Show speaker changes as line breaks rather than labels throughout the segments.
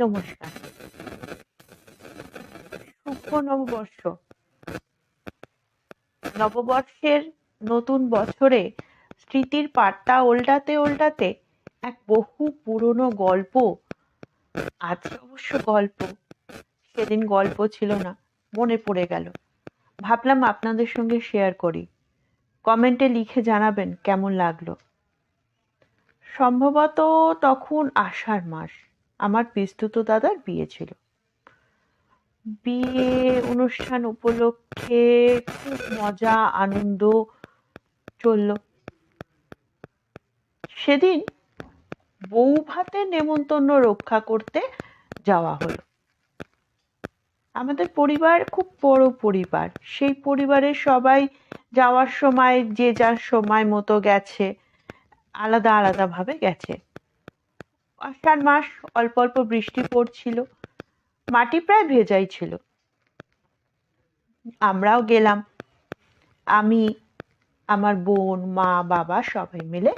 নমস্কার। শুভ নববর্ষ। নববর্ষের নতুন বছরে স্মৃতির পাতা ওল্টাতে ওল্টাতে এক বহু পুরনো গল্প, আজ অবশ্য গল্প, সেদিন গল্প ছিল না, মনে পড়ে গেল। ভাবলাম আপনাদের সঙ্গে শেয়ার করি। কমেন্টে লিখে জানাবেন কেমন লাগলো। সম্ভবত তখন আষাঢ় মাস। আমার পিসতুতো দাদার বিয়ে ছিল। বিয়ে অনুষ্ঠান উপলক্ষে খুব মজা আনন্দ চলল। সেদিন বউ ভাতের নেমন্তন্ন রক্ষা করতে যাওয়া হলো। আমাদের পরিবার খুব বড় পরিবার। সেই পরিবারের সবাই যাওয়ার সময় যে যার সময় মতো গেছে, আলাদা আলাদা ভাবে গেছে। আষাঢ় মাস, অল্প অল্প বৃষ্টি পড়ছিল, মাটি প্রায় ভেজাই ছিল। আমরাও গেলাম। আমি, আমার বোন, মা, বাবা সবাই মিলে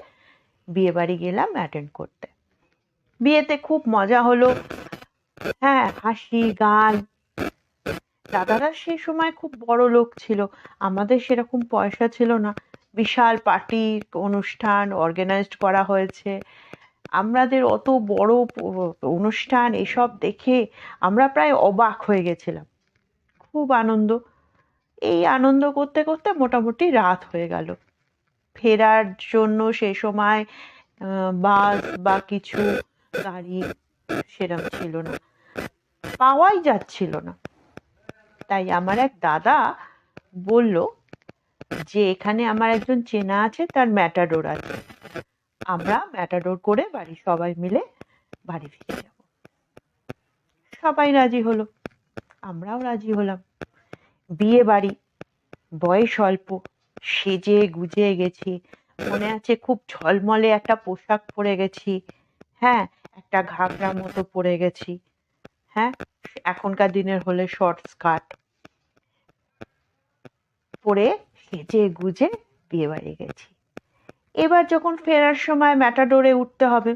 বিয়ে বাড়ি গেলাম অ্যাটেন্ড করতে। বিয়েতে খুব মজা হলো। হ্যাঁ, হাসি গান। দাদারা সেই সময় খুব বড় লোক ছিল, আমাদের সেরকম পয়সা ছিল না। বিশাল পার্টি অনুষ্ঠান অর্গানাইজড করা হয়েছে। আমাদের অত বড় অনুষ্ঠান এসব দেখে আমরা প্রায় অবাক হয়ে গেছিলাম। খুব আনন্দ। এই আনন্দ করতে করতে মোটামুটি রাত হয়ে গেল। ফেরার জন্য সেই সময় বাস বা কিছু গাড়ি সেরকম ছিল না, পাওয়াই যাচ্ছিল না। তাই আমার এক দাদা বলল যে এখানে আমার একজন চেনা আছে, তার ম্যাটাডোর আছে, আমরা ম্যাটাডোর করে বাড়ি সবাই মিলে বাড়ি ফিরে যাব। সবাই রাজি হলো, আমরাও রাজি হলাম। বিয়ে বাড়ি, বয়স অল্প, সেজে গুজে গেছি। মনে আছে খুব ঝলমলে একটা পোশাক পরে গেছি। হ্যাঁ, একটা ঘাগরা মতো পরে গেছি। হ্যাঁ, এখনকার দিনের হলে শর্ট স্কার্ট পরে সেজে গুজে বিয়ে বাড়ি গেছি। এবার যখন ফেরার সময় ম্যাটাডোরে উঠতে হবে,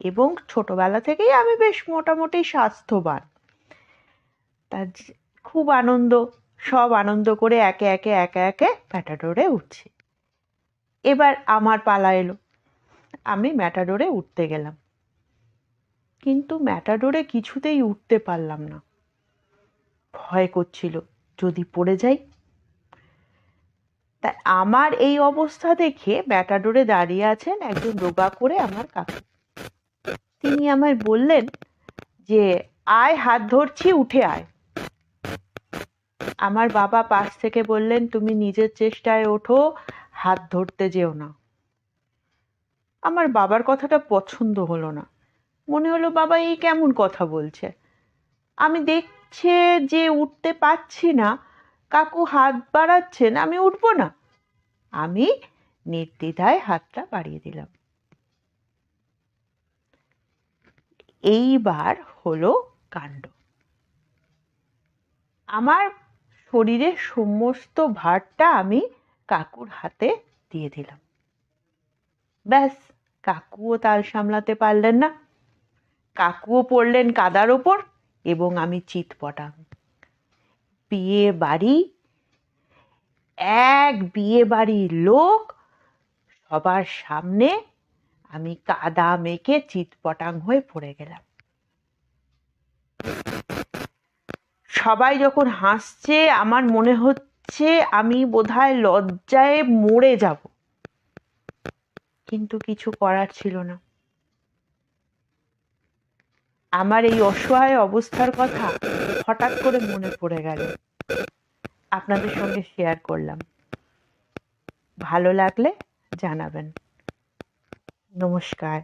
এবং ছোটবেলা থেকেই আমি বেশ মোটামুটি স্বাস্থ্যবান, তার খুব আনন্দ। সব আনন্দ করে একে একে ম্যাটাডোরে উঠছি। এবার আমার পালা এলো, আমি ম্যাটাডোরে উঠতে গেলাম, কিন্তু ম্যাটাডোরে কিছুতেই উঠতে পারলাম না। ভয় করছিল যদি পড়ে যাই। তাই আমার এই অবস্থা দেখে ম্যাটাডোরে দাঁড়িয়ে আছেন একজন রোগা করে আমার কাকু। তিনি আমায় বললেন যে আয়, হাত ধরছি, উঠে আয়। আমার বাবা পাশ থেকে বললেন, তুমি নিজের চেষ্টায় ওঠো, হাত ধরতে যেও না। আমার বাবার কথাটা পছন্দ হলো না। মনে হলো বাবা এই কেমন কথা বলছে। আমি দেখছে যে উঠতে পারছি না, কাকু হাত বাড়াচ্ছেন, আমি উঠবো না। আমি নির্দ্বিধায় হাতটা বাড়িয়ে দিলাম। এইবার হলো কাণ্ড। আমার শরীরের সমস্ত ভারটা আমি কাকুর হাতে দিয়ে দিলাম। ব্যাস, কাকুও তাল সামলাতে পারলেন না। কাকুও পড়লেন কাদার ওপর এবং আমি চিৎপটাং। বিয়ে বাড়ি, এক বিয়ে বাড়ির লোক, সবার সামনে আমি কাদা মেখে চিৎপটাং হয়ে পড়ে গেলাম। সবাই যখন হাসছে আমার মনে হচ্ছে আমি বোধহয় লজ্জায় মরে যাব, কিন্তু কিছু করার ছিল না। আমার এই অসহায় অবস্থার কথা হঠাৎ করে মনে পড়ে গেল, আপনাদের সঙ্গে শেয়ার করলাম। ভালো লাগলে জানাবেন। নমস্কার।